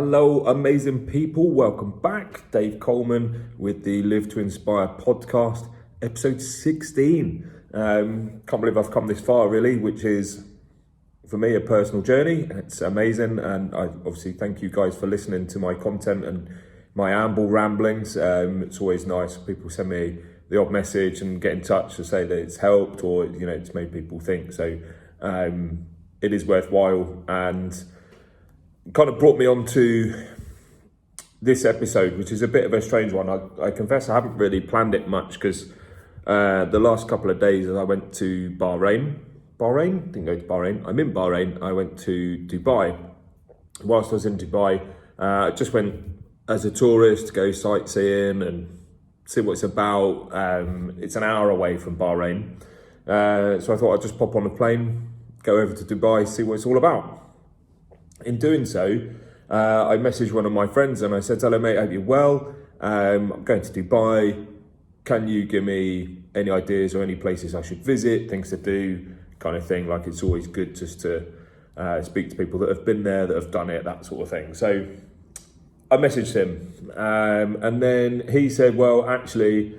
Hello, amazing people. Welcome back. Dave Coleman with the Live to Inspire podcast, episode 16. Can't believe I've come this far, really, which is, for me, a personal journey. It's amazing. And I obviously thank you guys for listening to my content and my amble ramblings. It's always nice. People send me the odd message and get in touch to say that it's helped or, it's made people think. So it is worthwhile, and kind of brought me on to this episode, which is a bit of a strange one. I confess I haven't really planned it much because the last couple of days I went to Bahrain. Didn't go to Bahrain. I'm in Bahrain. I went to Dubai. Whilst I was in Dubai, I just went as a tourist to go sightseeing and see what it's about. It's an hour away from Bahrain. So I thought I'd just pop on a plane, go over to Dubai, see what it's all about. In doing so, I messaged one of my friends and I said, "Hello mate, I hope you're well. I'm going to Dubai. Can you give me any ideas or any places I should visit, things to do, kind of thing?" Like, it's always good just to speak to people that have been there, that have done it, that sort of thing. So I messaged him and then he said, "Well, actually,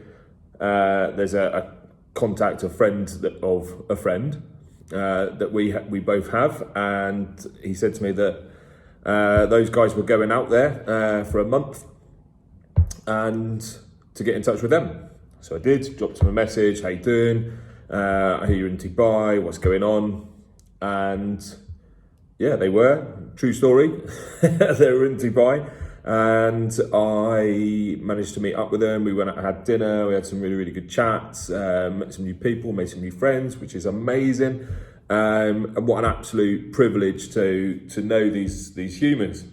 there's a contact, a friend of a friend that we both have," and he said to me that those guys were going out there for a month and to get in touch with them. So I did, dropped him a message, "How you doing? I hear you're in Dubai, what's going on?" And yeah, they were, true story. They were in Dubai and I managed to meet up with them. We went out and had dinner, we had some really, really good chats, met some new people, made some new friends, which is amazing. And what an absolute privilege to know these humans.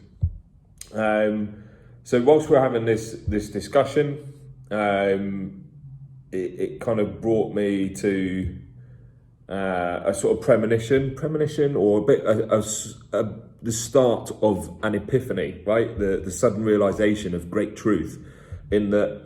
So whilst we're having this discussion, it kind of brought me to a sort of premonition, or a bit the start of an epiphany, right? The sudden realization of great truth, in that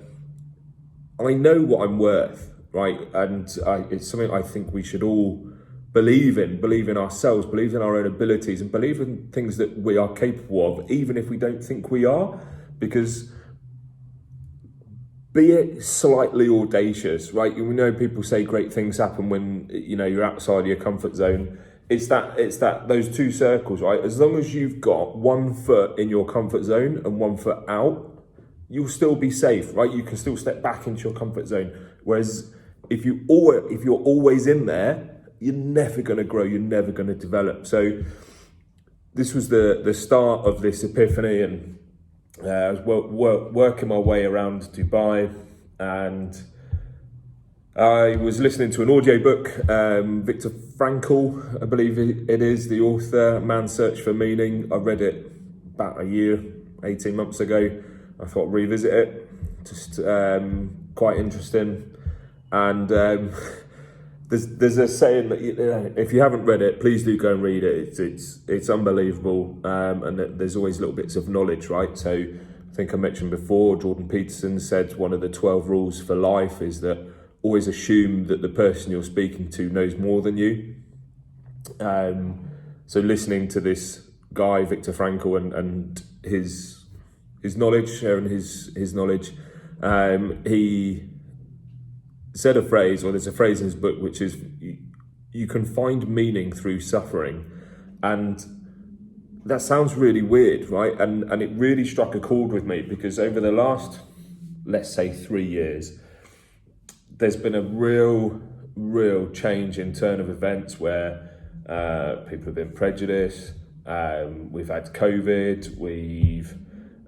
I know what I'm worth, right? And it's something I think we should all believe in ourselves, believe in our own abilities, and believe in things that we are capable of, even if we don't think we are. Because be it slightly audacious, right? You know, people say great things happen when you're outside of your comfort zone. It's that those two circles, right? As long as you've got 1 foot in your comfort zone and 1 foot out, you'll still be safe, right? You can still step back into your comfort zone. Whereas if you're always in there, you're never going to grow, you're never going to develop. So this was the start of this epiphany, and I was working my way around Dubai, and I was listening to an audiobook. Viktor Frankl, I believe it is, the author, Man's Search for Meaning. I read it about a year, 18 months ago. I thought I'd revisit it, just quite interesting. And there's a saying that if you haven't read it, please do go and read it. It's unbelievable, and there's always little bits of knowledge, right? So I think I mentioned before, Jordan Peterson said one of the 12 rules for life is that always assume that the person you're speaking to knows more than you. So listening to this guy, Viktor Frankl, and his knowledge, sharing his knowledge, he said a phrase, or there's a phrase in his book, which is, you can find meaning through suffering. And that sounds really weird, right? And it really struck a chord with me, because over the last, let's say, 3 years, there's been a real change in turn of events where people have been prejudiced. We've had COVID, we've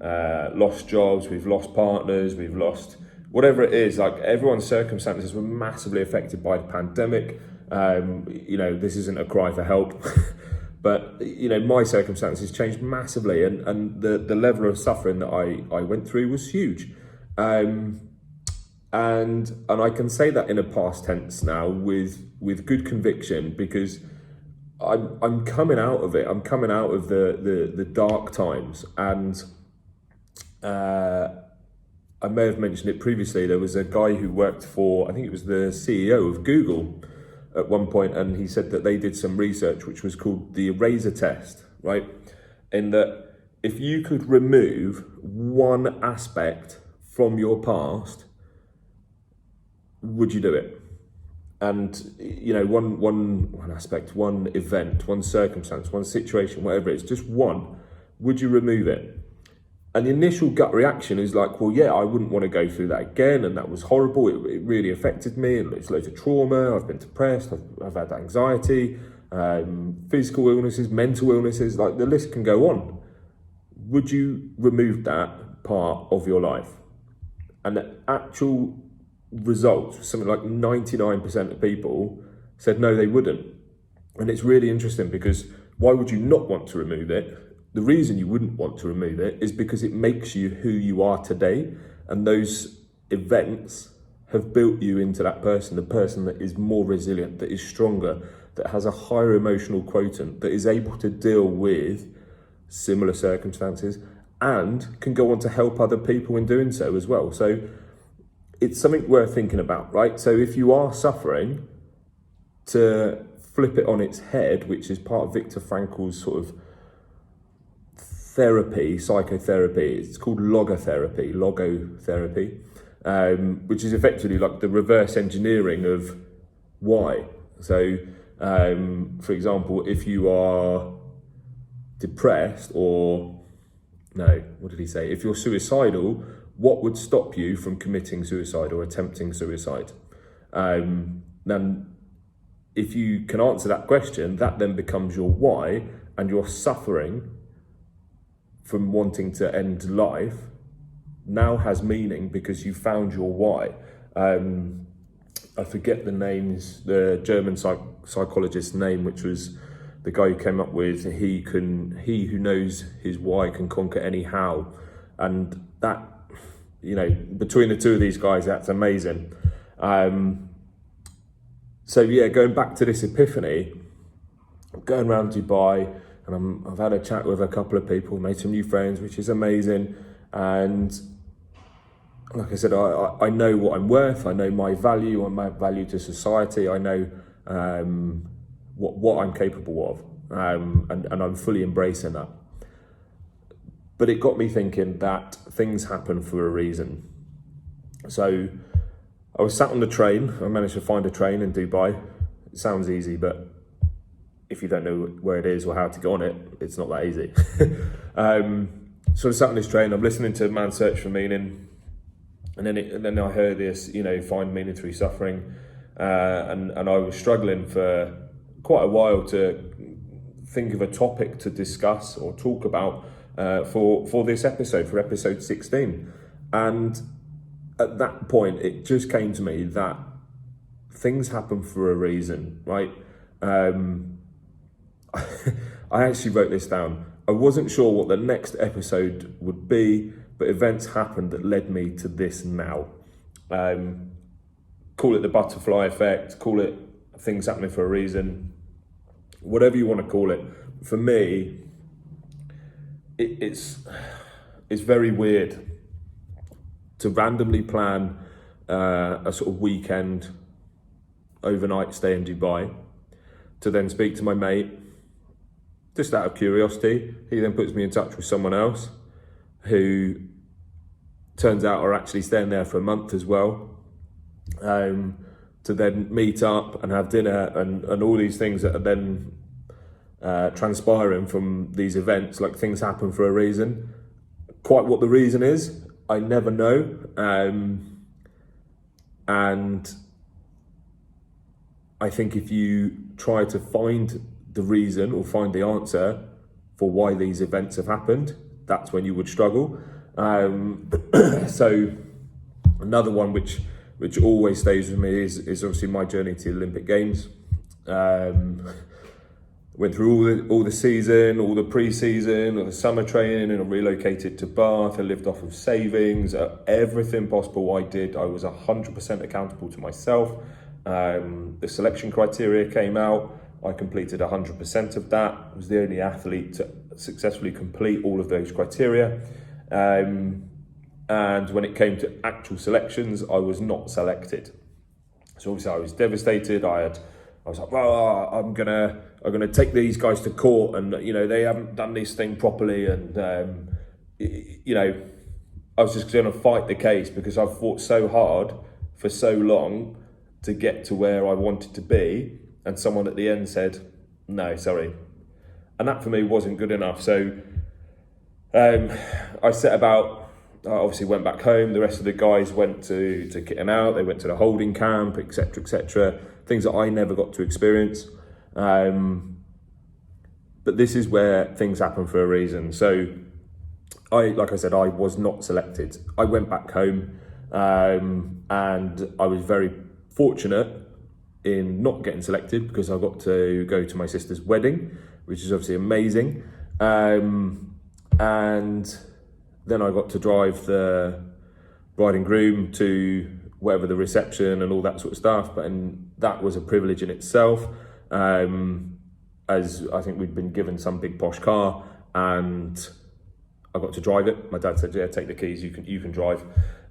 lost jobs, we've lost partners, we've lost whatever it is. Like, everyone's circumstances were massively affected by the pandemic. This isn't a cry for help, but my circumstances changed massively, and the level of suffering that I went through was huge. And I can say that in a past tense now with good conviction, because I'm coming out of it. I'm coming out of the dark times, and I may have mentioned it previously. There was a guy who worked for, I think it was the CEO of Google at one point, and he said that they did some research which was called the eraser test, right? In that if you could remove one aspect from your past, would you do it? And one aspect, one event, one circumstance, one situation, whatever it is, just one, would you remove it? And the initial gut reaction is like, well, yeah, I wouldn't want to go through that again, and that was horrible. It really affected me, and it's loads of trauma. I've been depressed. I've had anxiety, physical illnesses, mental illnesses. Like the list can go on. Would you remove that part of your life? And the actual results, something like 99% of people said no, they wouldn't. And it's really interesting because why would you not want to remove it? The reason you wouldn't want to remove it is because it makes you who you are today, and those events have built you into that person, the person that is more resilient, that is stronger, that has a higher emotional quotient, that is able to deal with similar circumstances and can go on to help other people in doing so as well. So it's something worth thinking about, right? So if you are suffering, to flip it on its head, which is part of Viktor Frankl's sort of therapy, psychotherapy, it's called logotherapy, which is effectively like the reverse engineering of why. So, for example, if you are depressed if you're suicidal, what would stop you from committing suicide or attempting suicide? Then if you can answer that question, that then becomes your why, and your suffering from wanting to end life now has meaning because you found your why. I forget the German psychologist's name, which was the guy who came up with he who knows his why can conquer any how. And that, between the two of these guys, that's amazing. So yeah, going back to this epiphany, I'm going around Dubai, and I've had a chat with a couple of people, made some new friends, which is amazing. And like I said, I know what I'm worth. I know my value and my value to society. I know what I'm capable of, and I'm fully embracing that. But it got me thinking that things happen for a reason. So I was sat on the train. I managed to find a train in Dubai. It sounds easy, but if you don't know where it is or how to get on it, it's not that easy. So I sat on this train. I'm listening to Man's Search for Meaning, and then I heard this, find meaning through suffering, and I was struggling for quite a while to think of a topic to discuss or talk about for this episode, for episode 16. And at that point, it just came to me that things happen for a reason, right? I actually wrote this down. I wasn't sure what the next episode would be, but events happened that led me to this now. Call it the butterfly effect, call it things happening for a reason, whatever you want to call it. For me, it's very weird to randomly plan a sort of weekend overnight stay in Dubai, to then speak to my mate, just out of curiosity. He then puts me in touch with someone else who turns out are actually staying there for a month as well, to then meet up and have dinner and all these things that are then transpiring from these events. Like, things happen for a reason. Quite what the reason is, I never know. And I think if you try to find the reason or find the answer for why these events have happened, that's when you would struggle. So another one which always stays with me is obviously my journey to the Olympic Games. Went through all the season, all the pre-season, all the summer training, and I relocated to Bath. I lived off of savings. Everything possible I did, I was 100% accountable to myself. The selection criteria came out. I completed 100% of that. I was the only athlete to successfully complete all of those criteria. And when it came to actual selections, I was not selected. So obviously I was devastated. I was like, well, I'm gonna take these guys to court, and they haven't done this thing properly, and I was just going to fight the case because I've fought so hard for so long to get to where I wanted to be, and someone at the end said, no, sorry. And that for me wasn't good enough. So I set about, I obviously went back home. The rest of the guys went to Kitting Out. They went to the holding camp, etc., things that I never got to experience. But this is where things happen for a reason. So like I said, I was not selected. I went back home, and I was very fortunate in not getting selected because I got to go to my sister's wedding, which is obviously amazing. And then I got to drive the bride and groom to wherever the reception and all that sort of stuff. And that was a privilege in itself, as I think we'd been given some big posh car, and I got to drive it. My dad said, yeah, take the keys, you can drive.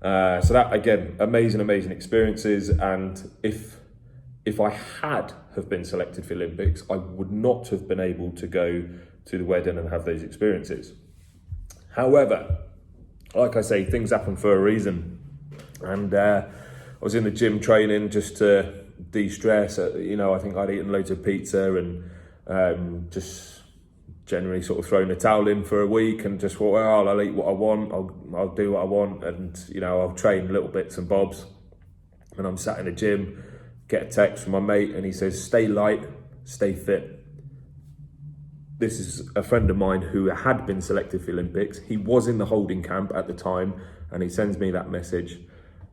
So that, again, amazing experiences. And if I had have been selected for the Olympics, I would not have been able to go to the wedding and have those experiences. However, like I say, things happen for a reason. And I was in the gym training just to de-stress. I think I'd eaten loads of pizza and just generally sort of thrown the towel in for a week and just thought, well, I'll eat what I want, I'll do what I want, and I'll train little bits and bobs. And I'm sat in the gym, get a text from my mate, and he says, stay light, stay fit. This is a friend of mine who had been selected for the Olympics. He was in the holding camp at the time, and he sends me that message.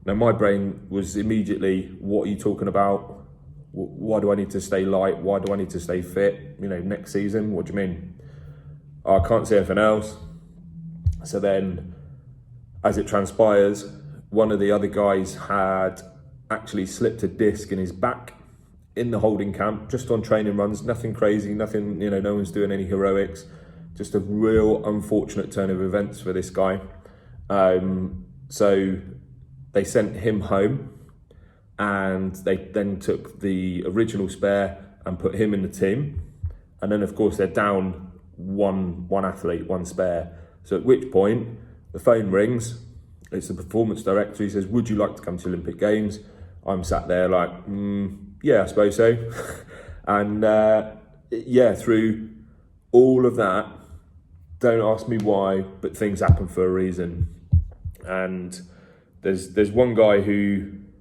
Now my brain was immediately, what are you talking about? Why do I need to stay light? Why do I need to stay fit? Next season, what do you mean? I can't say anything else. So then, as it transpires, one of the other guys had actually slipped a disc in his back in the holding camp, just on training runs, nothing crazy, nothing, no one's doing any heroics, just a real unfortunate turn of events for this guy. So they sent him home, and they then took the original spare and put him in the team. And then of course they're down one athlete, one spare. So at which point the phone rings, it's the performance director. He says, would you like to come to Olympic Games? I'm sat there like, yeah, I suppose so. And through all of that, don't ask me why, but things happen for a reason. And there's one guy came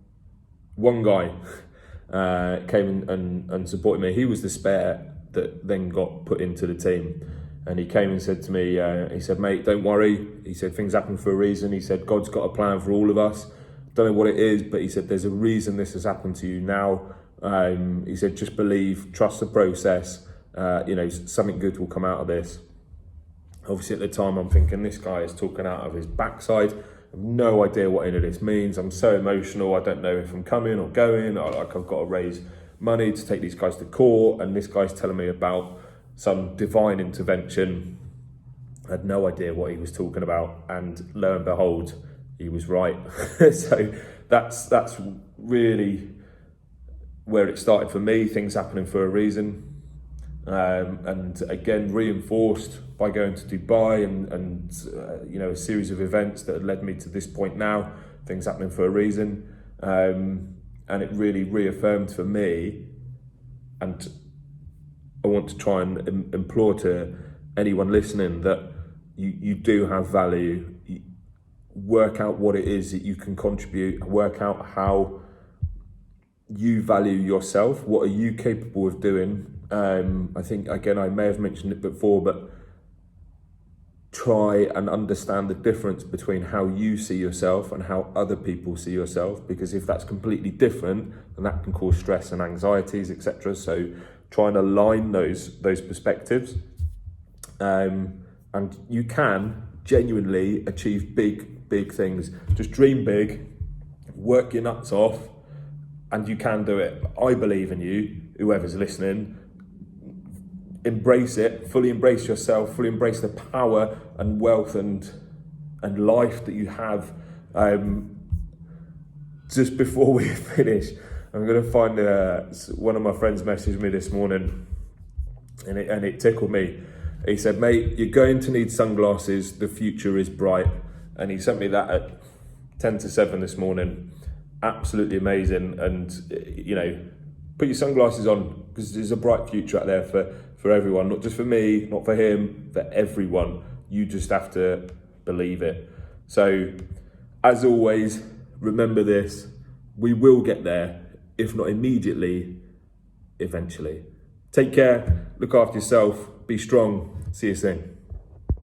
and supported me. He was the spare that then got put into the team. And he came and said to me, he said, mate, don't worry. He said, things happen for a reason. He said, God's got a plan for all of us. Don't know what it is, but he said, there's a reason this has happened to you now. He said, just believe, trust the process. Something good will come out of this. Obviously at the time I'm thinking, this guy is talking out of his backside. I have no idea what any of this means. I'm so emotional. I don't know if I'm coming or going. I've got to raise money to take these guys to court. And this guy's telling me about some divine intervention. I had no idea what he was talking about. And lo and behold, he was right. So that's really where it started for me, things happening for a reason. And again, reinforced by going to Dubai and a series of events that had led me to this point now, things happening for a reason. And it really reaffirmed for me, and I want to try and implore to anyone listening that you do have value. Work out what it is that you can contribute, work out how you value yourself. What are you capable of doing? I think, again, I may have mentioned it before, but try and understand the difference between how you see yourself and how other people see yourself, because if that's completely different, then that can cause stress and anxieties, etc. So try and align those perspectives, and you can genuinely achieve big things. Just dream big, work your nuts off, and you can do it. I believe in you, whoever's listening. Embrace it, fully embrace yourself, fully embrace the power and wealth and life that you have. Just before we finish, I'm going to find one of my friends messaged me this morning, and it tickled me. He said, "Mate, you're going to need sunglasses. The future is bright." And he sent me that at 10 to 7 this morning. Absolutely amazing. And, put your sunglasses on, because there's a bright future out there for everyone, not just for me, not for him, for everyone. You just have to believe it. So, as always, remember this: we will get there, if not immediately, eventually. Take care, look after yourself, be strong, see you soon.